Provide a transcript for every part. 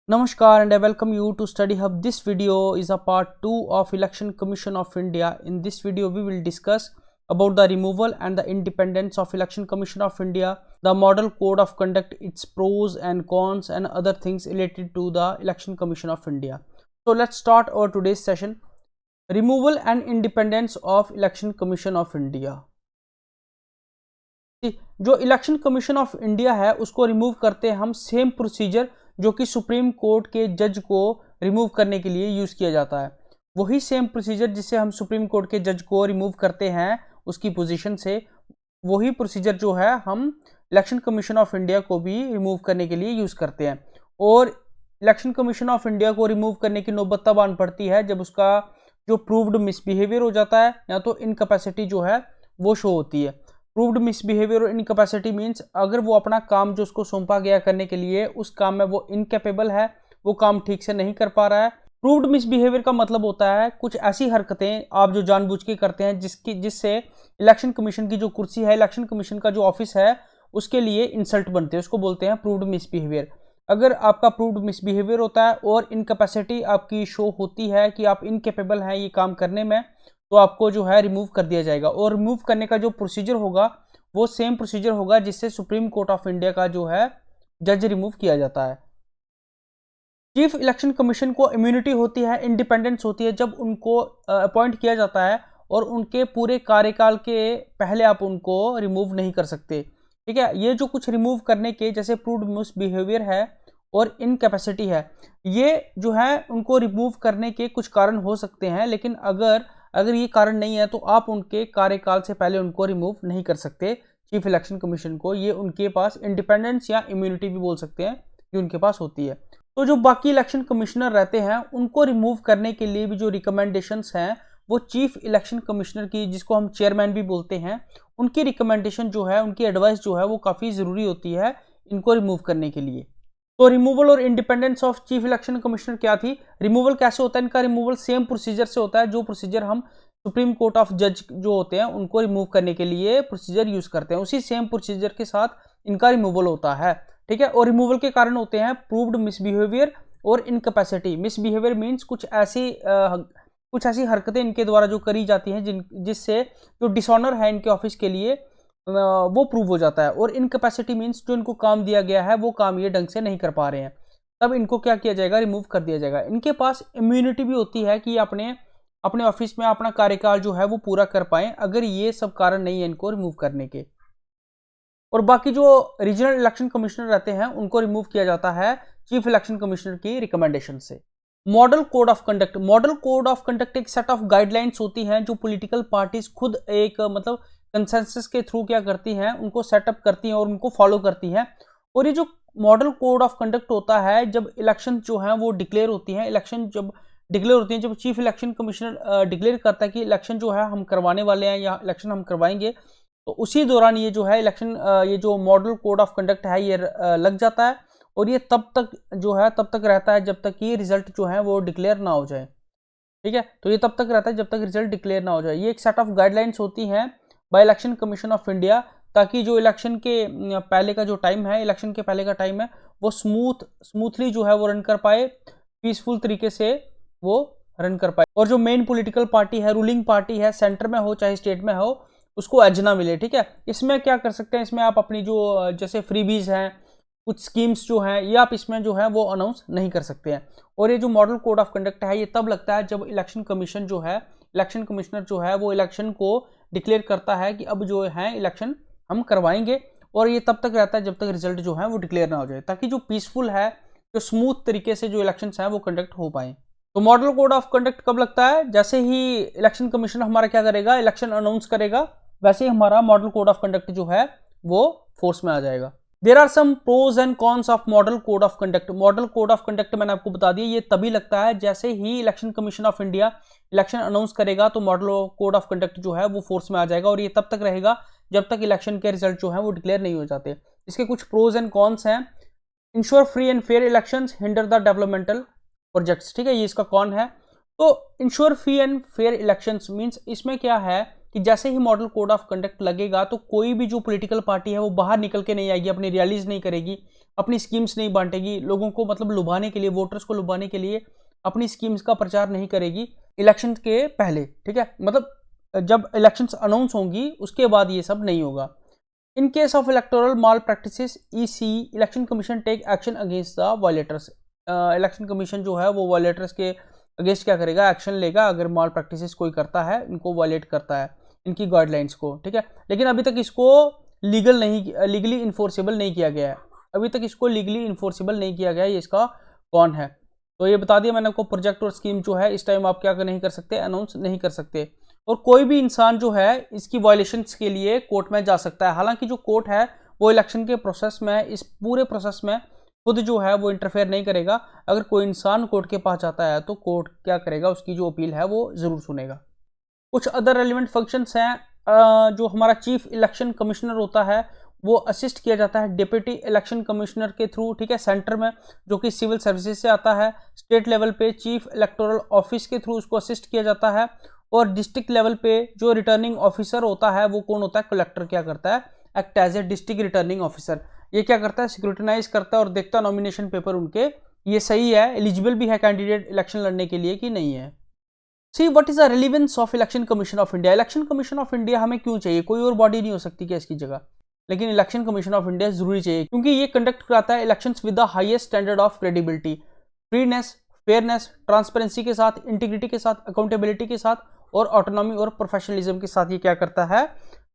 Namaskar and I welcome you to Study Hub. This video is a part 2 of Election Commission of India. In this video we will discuss about the removal and the independence of Election Commission of India, the model code of conduct, its pros and cons and other things related to the Election Commission of India. So let's start our today's session. Removal and independence of Election Commission of India. जो election commission of India है उसको remove करते हैं हम same procedure जो कि supreme court के जज को रिमूव करने के लिए यूज़ किया जाता है। वही सेम प्रोसीजर जिससे हम सुप्रीम कोर्ट के जज को रिमूव करते हैं उसकी पोजीशन से, वही प्रोसीजर जो है हम इलेक्शन कमीशन ऑफ इंडिया को भी रिमूव करने के लिए यूज़ करते हैं। और इलेक्शन कमीशन ऑफ इंडिया को रिमूव करने की नौबत तब आन पड़ती है जब उसका जो प्रूव्ड मिसबिहेवियर हो जाता है या तो इनकैपेसिटी जो है वो शो होती है। प्रूव्ड मिसबिहेवियर और इनकैपेसिटी मींस अगर वो अपना काम जो उसको सौंपा गया करने के लिए उस काम में वो इनकैपेबल है, वो काम ठीक से नहीं कर पा रहा है। प्रूव्ड मिसबिहेवियर का मतलब होता है कुछ ऐसी हरकतें आप जो जानबूझ के करते हैं जिससे इलेक्शन कमीशन की जो कुर्सी है, इलेक्शन कमीशन का जो ऑफिस है उसके लिए इंसल्ट बनते हैं, उसको बोलते हैं प्रूव्ड मिसबिहेवियर। अगर आपका प्रूव्ड मिसबिहेवियर होता है और इनकैपेसिटी आपकी शो होती है कि आप इनकेपेबल हैं ये काम करने में, तो आपको जो है रिमूव कर दिया जाएगा। और रिमूव करने का जो प्रोसीजर होगा वो सेम प्रोसीजर होगा जिससे सुप्रीम कोर्ट ऑफ इंडिया का जो है जज रिमूव किया जाता है। चीफ इलेक्शन कमीशन को इम्यूनिटी होती है, इंडिपेंडेंस होती है जब उनको अपॉइंट किया जाता है और उनके पूरे कार्यकाल के पहले आप उनको रिमूव नहीं कर सकते। ठीक है, ये जो कुछ रिमूव करने के जैसे प्रूव्ड मिसबिहेवियर है और इनकैपेसिटी है, ये जो है उनको रिमूव करने के कुछ कारण हो सकते हैं, लेकिन अगर ये कारण नहीं है तो आप उनके कार्यकाल से पहले उनको रिमूव नहीं कर सकते चीफ इलेक्शन कमीशन को। ये उनके पास इंडिपेंडेंस या इम्यूनिटी भी बोल सकते हैं कि उनके पास होती है। तो जो बाकी इलेक्शन कमिश्नर रहते हैं उनको रिमूव करने के लिए भी जो रिकमेंडेशंस हैं वो चीफ इलेक्शन कमिश्नर की, जिसको हम चेयरमैन भी बोलते हैं, उनकी रिकमेंडेशन जो है, उनकी एडवाइस जो है वो काफ़ी ज़रूरी होती है इनको रिमूव करने के लिए। तो रिमूवल और independence of chief election commissioner क्या थी, रिमूवल कैसे होता है, इनका रिमूवल सेम प्रोसीजर से होता है जो प्रोसीजर हम सुप्रीम कोर्ट ऑफ जज जो होते हैं उनको रिमूव करने के लिए प्रोसीजर यूज करते हैं, उसी सेम प्रोसीजर के साथ इनका रिमूवल होता है। ठीक है, और रिमूवल के कारण होते हैं प्रूव्ड मिसबिहेवियर और इनकैपेसिटी। मिसबिहेवियर मीन्स कुछ ऐसी हरकतें इनके द्वारा जो करी जाती हैं जिससे जो डिसऑनर है इनके ऑफिस के लिए वो प्रूव हो जाता है। और इनकैपेसिटी मीन्स जो इनको काम दिया गया है वो काम ये ढंग से नहीं कर पा रहे हैं, तब इनको क्या किया जाएगा, रिमूव कर दिया जाएगा। इनके पास इम्यूनिटी भी होती है कि अपने ऑफिस में अपना कार्यकाल जो है वो पूरा कर पाएं, अगर ये सब कारण नहीं है इनको रिमूव करने के। और बाकी जो रीजनल इलेक्शन कमिश्नर रहते हैं उनको रिमूव किया जाता है चीफ इलेक्शन कमिश्नर की रिकमेंडेशन से। Model code of conduct, model code of conduct एक सेट ऑफ गाइडलाइंस होती हैं जो पॉलिटिकल पार्टीज खुद एक मतलब कंसेंसस के थ्रू क्या करती हैं, उनको सेटअप करती हैं और उनको फॉलो करती हैं। और ये जो मॉडल कोड ऑफ कंडक्ट होता है जब इलेक्शन जो है वो डिक्लेयर होती हैं, इलेक्शन जब डिक्लेयर होती हैं, जब चीफ इलेक्शन कमिश्नर डिक्लेयर करता है कि इलेक्शन जो है हम करवाने वाले हैं या इलेक्शन हम करवाएंगे, तो उसी दौरान ये जो है इलेक्शन ये जो मॉडल कोड ऑफ कंडक्ट है ये लग जाता है। और ये तब तक रहता है जब तक ये रिजल्ट जो है वो डिक्लेयर ना हो जाए। ठीक है, तो ये तब तक रहता है जब तक रिजल्ट डिक्लेयर ना हो जाए। ये एक सेट ऑफ गाइडलाइंस होती हैं by election commission of India, ताकि जो इलेक्शन के पहले का जो टाइम है, इलेक्शन के पहले का टाइम है, वो स्मूथली जो है वो रन कर पाए, पीसफुल तरीके से वो रन कर पाए। और जो मेन पॉलिटिकल पार्टी है, रूलिंग पार्टी है, सेंटर में हो चाहे स्टेट में हो, उसको एज ना मिले। ठीक है, इसमें क्या कर सकते हैं, इसमें आप अपनी जो जैसे फ्रीबीज हैं, कुछ स्कीम्स जो हैं, ये आप इसमें जो है वो अनाउंस नहीं कर सकते हैं। और ये जो मॉडल कोड ऑफ कंडक्ट है ये तब लगता है जब इलेक्शन कमीशन जो है, इलेक्शन कमिश्नर जो है वो इलेक्शन को डिक्लेयर करता है कि अब जो है इलेक्शन हम करवाएंगे। और ये तब तक रहता है जब तक रिजल्ट जो है वो डिक्लेयर ना हो जाए, ताकि जो पीसफुल है, जो स्मूथ तरीके से जो इलेक्शन है वो कंडक्ट हो पाए। तो मॉडल कोड ऑफ कंडक्ट कब लगता है, जैसे ही इलेक्शन कमीशन हमारा क्या करेगा, इलेक्शन अनाउंस करेगा, वैसे ही हमारा मॉडल कोड ऑफ कंडक्ट जो है वो फोर्स में आ जाएगा। There are some pros and cons of model code of conduct. Model code of conduct मैंने आपको बता दिया, ये तभी लगता है जैसे ही election commission of India election announce करेगा तो मॉडल कोड ऑफ कंडक्ट जो है वो फोर्स में आ जाएगा। और ये तब तक रहेगा जब तक इलेक्शन के रिजल्ट जो है वो डिक्लेयर नहीं हो जाते। इसके कुछ प्रोज एंड कॉन्स हैं। Ensure free and fair elections, hinder the developmental projects. ठीक है, ये इसका कौन है। तो ensure free and fair elections means इसमें क्या है कि जैसे ही मॉडल कोड ऑफ कंडक्ट लगेगा तो कोई भी जो पॉलिटिकल पार्टी है वो बाहर निकल के नहीं आएगी, अपनी रैलीज नहीं करेगी, अपनी स्कीम्स नहीं बांटेगी, लोगों को मतलब लुभाने के लिए, वोटर्स को लुभाने के लिए अपनी स्कीम्स का प्रचार नहीं करेगी इलेक्शन के पहले, ठीक है। मतलब जब इलेक्शंस अनाउंस होंगी उसके बाद ये सब नहीं होगा। In case of electoral malpractices EC election commission take action against the violators. इलेक्शन कमीशन जो है वो वायलेटर्स के अगेंस्ट क्या करेगा, एक्शन लेगा अगर माल प्रैक्टिसेस कोई करता है, इनको वायलेट करता है इनकी गाइडलाइंस को, ठीक है। लेकिन अभी तक इसको लीगली इन्फोर्सेबल नहीं किया गया है, अभी तक इसको लीगली इन्फोर्सेबल नहीं किया गया है, ये इसका कौन है। तो ये बता दिया मैंने आपको, प्रोजेक्ट और स्कीम जो है इस टाइम आप क्या नहीं कर सकते, अनाउंस नहीं कर सकते। और कोई भी इंसान जो है इसकी वायलेशंस के लिए कोर्ट में जा सकता है। हालांकि जो कोर्ट है वो इलेक्शन के प्रोसेस में, इस पूरे प्रोसेस में खुद जो है वो इंटरफेयर नहीं करेगा। अगर कोई इंसान कोर्ट के पास जाता है तो कोर्ट क्या करेगा, उसकी जो अपील है वो जरूर सुनेगा। कुछ अदर रेलिवेंट फंक्शंस हैं, जो हमारा चीफ इलेक्शन कमिश्नर होता है वो असिस्ट किया जाता है डिप्टी इलेक्शन कमिश्नर के थ्रू, ठीक है, सेंटर में, जो कि सिविल सर्विसेज से आता है। स्टेट लेवल पे चीफ इलेक्टोरल ऑफिस के थ्रू उसको असिस्ट किया जाता है। और डिस्ट्रिक्ट लेवल पे जो रिटर्निंग ऑफिसर होता है वो कौन होता है, कलेक्टर क्या करता है, act as a district returning officer. ये क्या करता है, स्क्रूटिनाइज करता है और देखता है नॉमिनेशन पेपर उनके ये सही है, एलिजिबल भी है कैंडिडेट इलेक्शन लड़ने के लिए कि नहीं है। See what is the relevance of election commission of India. Election commission of India हमें क्यों चाहिए, कोई और बॉडी नहीं हो सकती क्या इसकी जगह, लेकिन इलेक्शन कमीशन ऑफ इंडिया जरूरी चाहिए क्योंकि ये कंडक्ट कराता है elections with the highest standard of credibility, freeness, fairness, transparency के साथ, इंटीग्रिटी के साथ, अकाउंटेबिलिटी के साथ और ऑटोनॉमी और प्रोफेशनलिज्म के साथ। ये क्या करता है,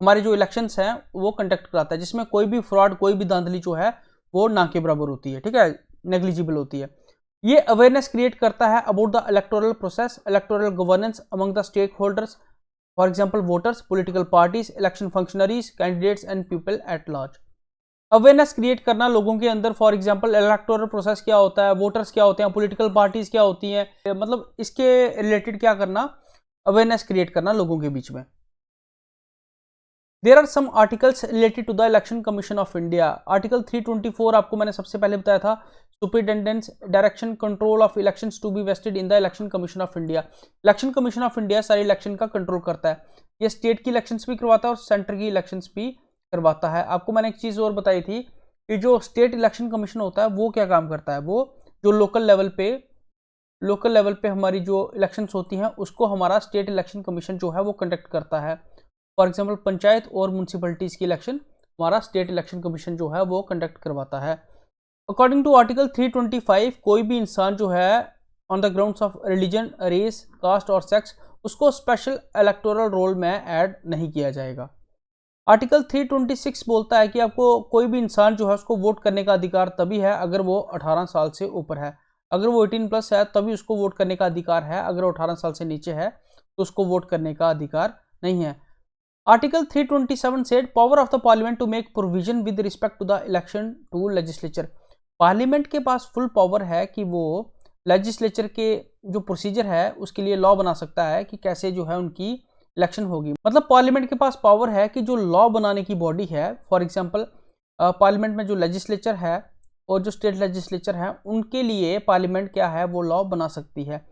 हमारे जो इलेक्शंस हैं वो कंडक्ट कराता है जिसमें कोई भी फ्रॉड, कोई भी धांधली जो है वो ना के बराबर होती है, ठीक है, नेग्लिजिबल होती है। ये अवेयरनेस क्रिएट करता है about the electoral process, electoral governance among the stakeholders, for example voters, political parties, election functionaries, candidates and people at large. Awareness create करना लोगों के अंदर, फॉर एग्जांपल इलेक्टोरल प्रोसेस क्या होता है, वोटर्स क्या होते हैं, पॉलिटिकल पार्टीज क्या होती हैं, मतलब इसके रिलेटेड क्या करना, अवेयरनेस क्रिएट करना लोगों के बीच में। There are some articles related to the election commission of India. Article 324 आपको मैंने सबसे पहले बताया था, superintendence direction control of elections to be vested in the election commission of India. Election commission of India सारे इलेक्शन का control करता है, ये स्टेट की इलेक्शंस भी करवाता है और सेंटर की इलेक्शंस भी करवाता है। आपको मैंने एक चीज और बताई थी कि जो स्टेट इलेक्शन कमीशन होता है वो क्या काम करता है, वो जो लोकल लेवल पे हमारी जो इलेक्शंस होती हैं उसको हमारा स्टेट इलेक्शन कमीशन जो है वो कंडक्ट करता है। फॉर एग्जांपल पंचायत और म्यूनसिपैलिटीज की इलेक्शन हमारा स्टेट इलेक्शन कमीशन जो है वो कंडक्ट करवाता है। अकॉर्डिंग टू आर्टिकल 325 कोई भी इंसान जो है on the grounds of religion, race, caste और सेक्स उसको स्पेशल इलेक्टोरल रोल में ऐड नहीं किया जाएगा। आर्टिकल 326 बोलता है कि आपको कोई भी इंसान जो है उसको वोट करने का अधिकार तभी है अगर वो 18 साल से ऊपर है। अगर वो 18+ है तभी उसको वोट करने का अधिकार है, अगर वो 18 साल से नीचे है तो उसको वोट करने का अधिकार नहीं है। Article 327 said power of the parliament to make provision with respect to the election to legislature. Parliament के पास फुल पावर है कि वो लेजिस्लेचर के जो प्रोसीजर है उसके लिए लॉ बना सकता है कि कैसे जो है उनकी इलेक्शन होगी। मतलब पार्लियामेंट के पास पावर है कि जो लॉ बनाने की बॉडी है, फॉर एग्जांपल पार्लियामेंट में जो लेजिस्लेचर है और जो स्टेट लेजिस्लेचर है उनके लिए पार्लियामेंट क्या है वो लॉ बना सकती है।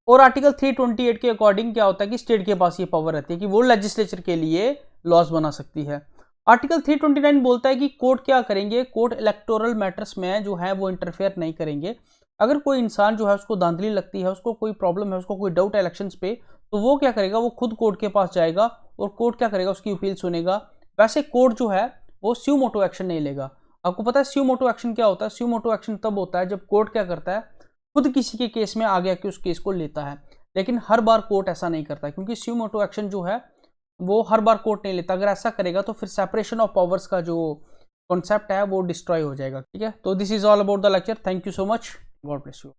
और आर्टिकल 328 के अकॉर्डिंग क्या होता है कि स्टेट के पास ये पावर रहती है कि वो लेजिस्लेचर के लिए लॉज बना सकती है। आर्टिकल 329 बोलता है कि कोर्ट क्या करेंगे, कोर्ट इलेक्टोरल मैटर्स में जो है वो इंटरफेयर नहीं करेंगे। अगर कोई इंसान जो है उसको धांधली लगती है, उसको कोई प्रॉब्लम है, उसको कोई डाउट है इलेक्शंस पे, तो वो क्या करेगा, वो खुद कोर्ट के पास जाएगा और कोर्ट क्या करेगा, उसकी अपील सुनेगा। वैसे कोर्ट जो है वो स्यू मोटो एक्शन नहीं लेगा। आपको पता है स्यू मोटो एक्शन क्या होता है, स्यू मोटो एक्शन तब होता है जब कोर्ट क्या करता है, खुद किसी के केस में आगे आके उस केस को लेता है। लेकिन हर बार कोर्ट ऐसा नहीं करता क्योंकि स्यू मोटो एक्शन जो है वो हर बार कोर्ट नहीं लेता। अगर ऐसा करेगा तो फिर सेपरेशन ऑफ पावर्स का जो कॉन्सेप्ट है वो डिस्ट्रॉय हो जाएगा, ठीक है। तो this is all about the lecture. Thank you so much, God bless you.